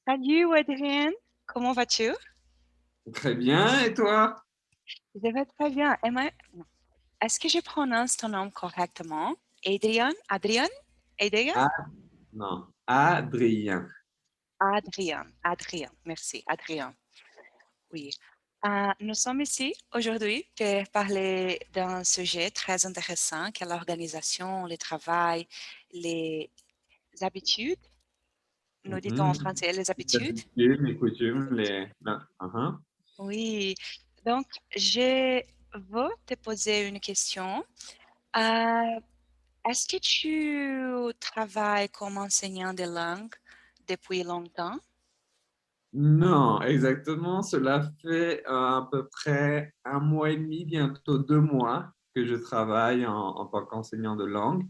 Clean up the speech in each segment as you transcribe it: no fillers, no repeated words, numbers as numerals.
Salut Adrien, comment vas-tu? Très bien, et toi? Je vais très bien. Est-ce que je prononce ton nom correctement? Adrien? Adrien? Adrien? Ah, non, Adrien. Adrien. Adrien. Merci. Adrien. Oui. Nous sommes ici aujourd'hui pour parler d'un sujet très intéressant qui est l'organisation, le travail, les habitudes. Nous dit en Mhm. français les Les habitudes. habitudes, les Les coutumes, habitudes. les... Ah, ah. Oui. Donc, je veux te poser une question. Euh, Est-ce que tu travailles comme enseignant de langue depuis longtemps? Non, exactement. Cela fait à peu près un mois et demi, bientôt 2 mois que je travaille en tant qu'enseignant de langue,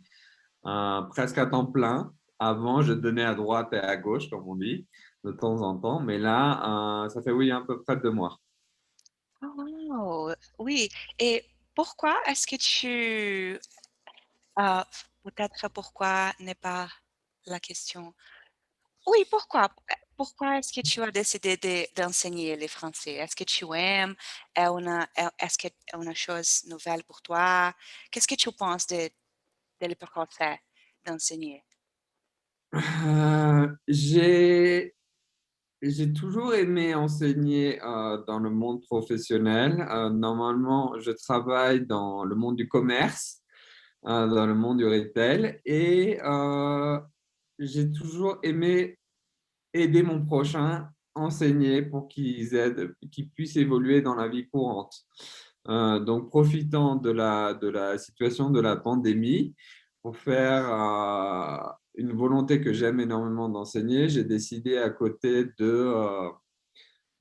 presque à temps plein. Avant, je donnais à droite et à gauche, comme on dit, de temps en temps. Mais là, ça fait oui, à peu près 2 mois. Oh, oui. Et pourquoi est-ce que euh, peut-être pourquoi n'est pas la question. Oui, pourquoi? Pourquoi est-ce que tu as décidé d'enseigner le français? Est-ce que tu aimes? Est-ce que c'est une chose nouvelle pour toi? Qu'est-ce que tu penses de le français d'enseigner? J'ai toujours aimé enseigner dans le monde professionnel. Normalement, je travaille dans le monde du commerce, dans le monde du retail, et j'ai toujours aimé aider mon prochain, enseigner pour qu'ils puissent évoluer dans la vie courante. Donc, profitant de la situation de la pandémie, pour faire une volonté que j'aime énormément d'enseigner, j'ai décidé à côté de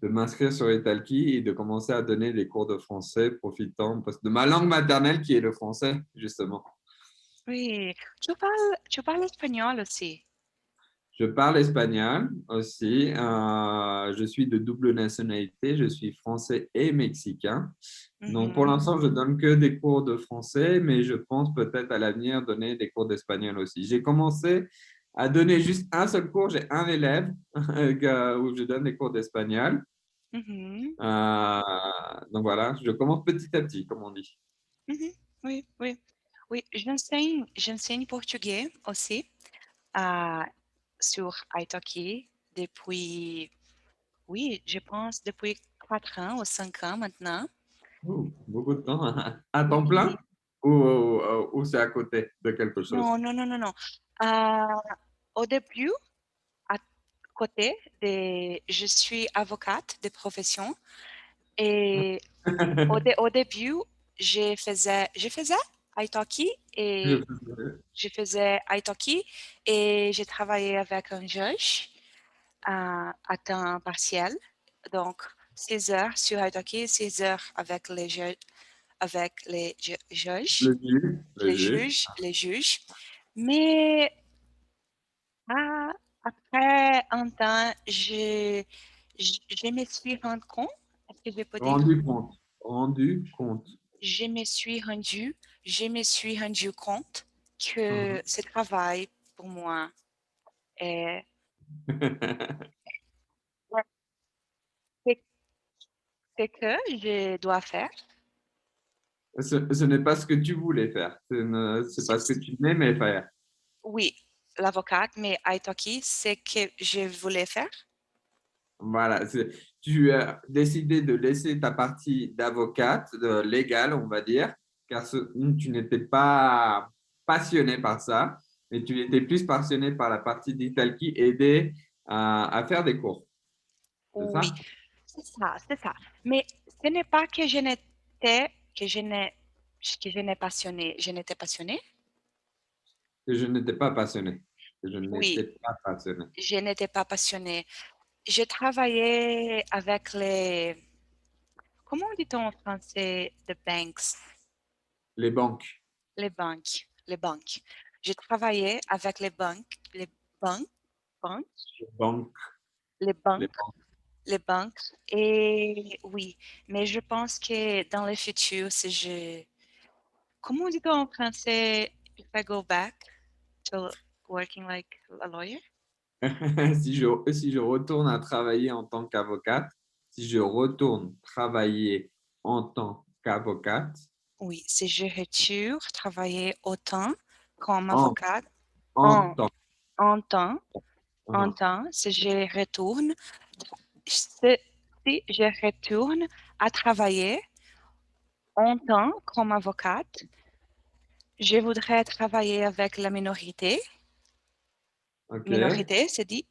m'inscrire sur Italki et de commencer à donner des cours de français, profitant de ma langue maternelle qui est le français, justement. Oui, tu parles espagnol aussi. Je parle espagnol aussi. Je suis de double nationalité. Je suis français et mexicain. Donc, pour Mhm. l'instant, je donne que des cours de français, mais je pense peut-être à l'avenir donner des cours d'espagnol aussi. J'ai commencé à donner juste un seul cours. J'ai un élève où je donne des cours d'espagnol. Mhm. Euh, donc voilà, je commence petit à petit, comme on dit. Mhm. Oui, oui. Oui, j'enseigne portugais aussi sur Italki depuis, oui, je pense depuis 4 ans ou 5 ans maintenant. Ouh, beaucoup de temps. À temps plein Oui. ou c'est à côté de quelque chose? Non, non, non, non, non. Euh, Au début, à côté je suis avocate de profession et au début, je faisais Italki Je et faisais- je faisais Italki et j'ai travaillé avec un juge à temps partiel. Donc, 6 heures sur Italki, 6 heures avec les juges, Le juge, le juge. les juges. Mais ah, après un temps, je me suis rendu compte, est-ce que je peux dire, Rendu compte. Rendu compte. je me suis rendu, je me suis rendu compte que Mhm. ce travail pour moi est c'est c'est que je dois faire. Ce n'est pas ce que tu voulais faire. C'est pas ce que tu aimais faire. Oui, l'avocate, mais Italki, c'est que je voulais faire. Voilà. Tu as décidé de laisser ta partie d'avocate, légale, on va dire, car tu n'étais pas passionné par ça, mais tu étais plus passionné par la partie d'Italki, aider à faire des cours. C'est Oui, ça? c'est ça, c'est ça. Mais ce n'est pas que que je n'ai, que je n'étais passionnée. Que je n'étais pas passionné. Que je n'étais Oui, pas passionné. je n'étais pas passionnée. Je travaillais avec comment dit-on en français, the banks, Les banques. les banques, les banques. Je travaillais avec banques, banques, Les banques. les Les banques, banques. les banques. Et oui, mais je pense que dans le futur, si comment dit-on en français, if I go back to working like a lawyer? Si je retourne à travailler en tant qu'avocate, si je retourne travailler en tant qu'avocate, Oui, si je retourne travailler autant comme en, avocate en en, tant. en temps, en Uhum. temps, si, si je retourne à travailler en temps comme avocate, je voudrais travailler avec la minorité. Ok. Minorité, c'est dit,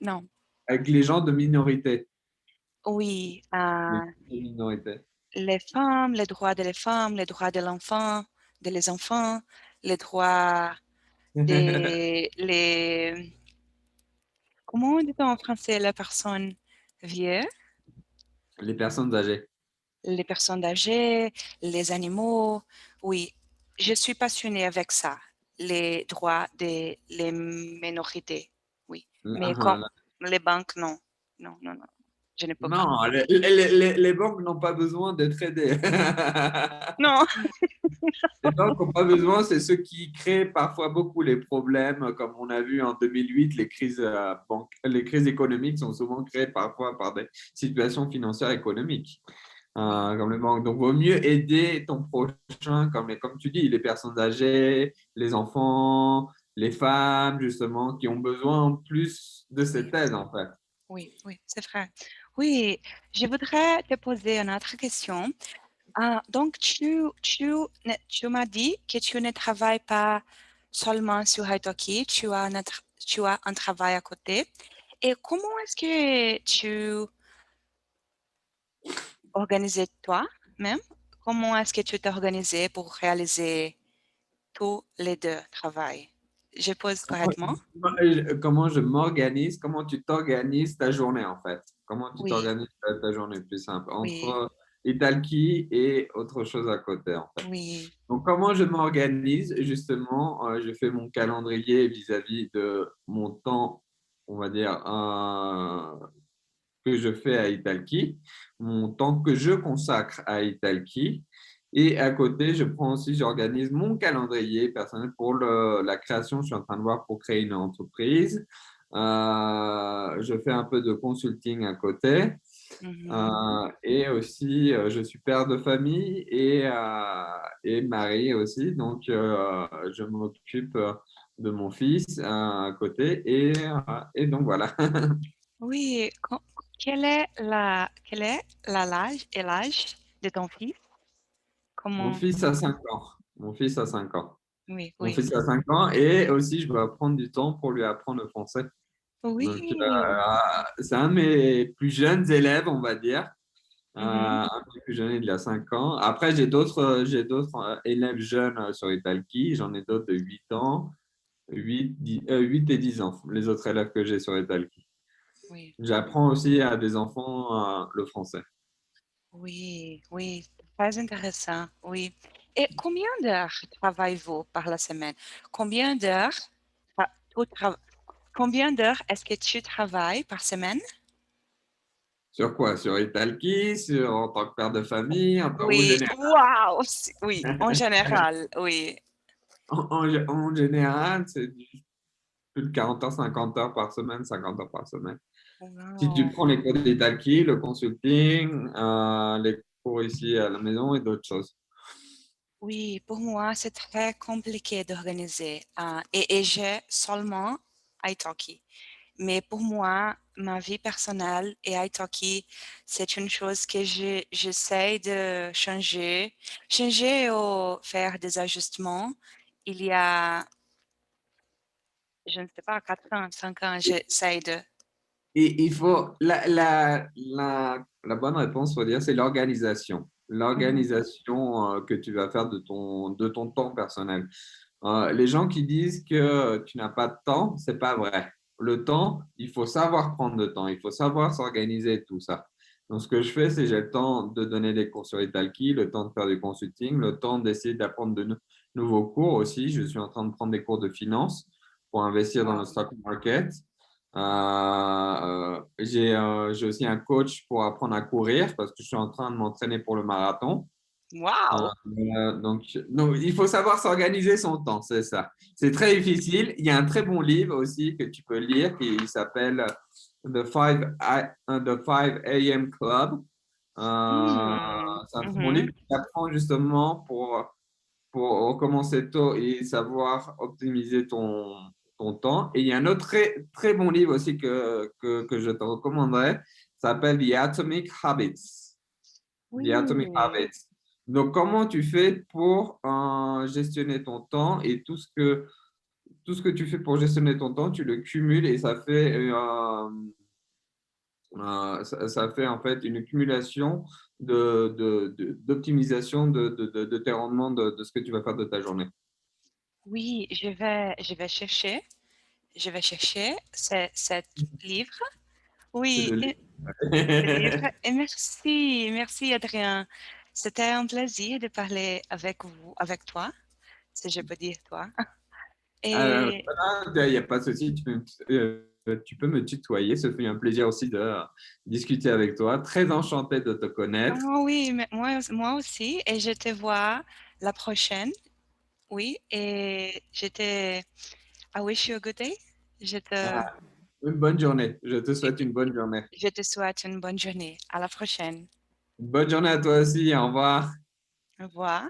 non. Avec les gens de minorité. Oui, Les gens de minorité. les femmes, les droits des femmes, les droits de l'enfant, les enfants, les droits des, comment on dit en français, les personnes vieilles, Les personnes âgées. les personnes âgées, les animaux. Oui, je suis passionnée avec ça, les droits des les minorités. Oui, mais comme Uhum. les banques, non. Non, non, non, je ne peux pas. Non, les banques n'ont pas besoin d'être aidées. Non, Les banques n'ont pas besoin, c'est ceux qui créent parfois beaucoup les problèmes, comme on a vu en 2008, les crises économiques sont souvent créées parfois par des situations financières économiques, oui, comme les banques. Donc, vaut mieux aider ton prochain, comme tu dis, les personnes âgées, les enfants, les femmes, justement, qui ont besoin en plus de oui. cette aide, en fait. Oui, oui, c'est vrai. Oui, je voudrais te poser une autre question. Ah, donc, tu m'as dit que tu ne travailles pas seulement sur Italki, tu as un travail à côté. Et comment est-ce que tu organisais toi-même? Comment est-ce que tu t'es organisé pour réaliser tous les deux travails? Je pose correctement? Comment je m'organise, comment tu t'organises ta journée en fait? Comment tu Oui, t'organises ta journée plus simple oui, entre Italki et autre chose à côté en fait. oui. Donc comment je m'organise? Justement, je fais mon calendrier vis-à-vis de mon temps, on va dire, que je fais à Italki, mon temps que je consacre à Italki. Et à côté, j'organise mon calendrier personnel pour la création. Je suis en train de voir pour créer une entreprise. Je fais un peu de consulting à côté. Mhm. Et aussi, je suis père de famille et mari aussi. Donc, je m'occupe de mon fils à côté. Et donc, voilà. Oui, quel est l'âge et l'âge de ton fils? Mon Comment? fils a 5 ans. Mon fils a 5 ans. Oui, Mon oui. fils a 5 ans et aussi je dois prendre du temps pour lui apprendre le français. Donc, Oui. c'est un de mes plus jeunes élèves, on va dire. Mhm. Un des plus jeunes, il a 5 ans. Après, j'ai d'autres élèves jeunes sur Italki. J'en ai d'autres de 8 ans, 8 et 10 ans, les autres élèves que j'ai sur Italki. Oui, J'apprends aussi à des enfants le français. oui, oui. Très intéressant. Oui. Et combien d'heures travaillez-vous par la semaine? Combien d'heures, tu tra- combien d'heures est-ce que tu travailles par semaine? Sur quoi? Sur Italki, en tant que père de famille, ou Oui, général. waouh, oui, en général, oui. En général, c'est plus de 40 heures, 50 heures par semaine, 50 heures par semaine. Si tu Wow. prends les cours d'Italki, le consulting, les cours ici à la maison et d'autres choses. Oui, pour moi, c'est très compliqué d'organiser. Et j'ai seulement italki. Mais pour moi, ma vie personnelle et italki, c'est une chose que j'essaie de changer. Changer ou faire des ajustements. Il y a, je ne sais pas, 4 ans, 5 ans, j'essaie de... Et il faut, la bonne réponse, faut dire, c'est l'organisation. Mhm. L'organisation que tu vas faire de ton temps personnel. Les gens qui disent que tu n'as pas de temps, c'est pas vrai. Le temps, il faut savoir prendre le temps, il faut savoir s'organiser tout ça. Donc, ce que je fais, c'est j'ai le temps de donner des cours sur Italki, le temps de faire du consulting, le temps d'essayer d'apprendre de nouveaux cours aussi. Je suis en train de prendre des cours de finance pour investir dans le Wow. stock market. J'ai aussi un coach pour apprendre à courir parce que je suis en train de m'entraîner pour le marathon. Waouh! Donc, il faut savoir s'organiser son temps, c'est ça. C'est très difficile. Il y a un très bon livre aussi que tu peux lire qui s'appelle The 5 a.m. Club. Mmh. C'est un très bon Mmh. livre qui apprend justement pour recommencer tôt et savoir optimiser ton temps. Et il y a un autre très, très bon livre aussi que je te recommanderais. Ça s'appelle The Atomic Habits. The Atomic Oui. Habits. Donc, comment tu fais pour gestionner ton temps et tout ce que tu fais pour gestionner ton temps, tu le cumules et ça fait en fait une accumulation d'optimisation de tes rendements de ce que tu vas faire de ta journée. Oui, je vais chercher cet livre. C'est Oui, le et ce livre. livre et merci, merci Adrien. C'était un plaisir de parler avec vous avec toi, si je peux dire toi. Et Voilà, il n'y a pas de souci, tu peux me tutoyer. Ce fut un plaisir aussi de discuter avec toi. Très enchanté de te connaître. ah oui, mais moi aussi et je te vois la prochaine. Oui, et I wish you a good day. Je te Ah, une bonne journée. Je te souhaite une bonne journée. je te souhaite une bonne journée. À la prochaine. Bonne journée à toi aussi. Au revoir. Au revoir.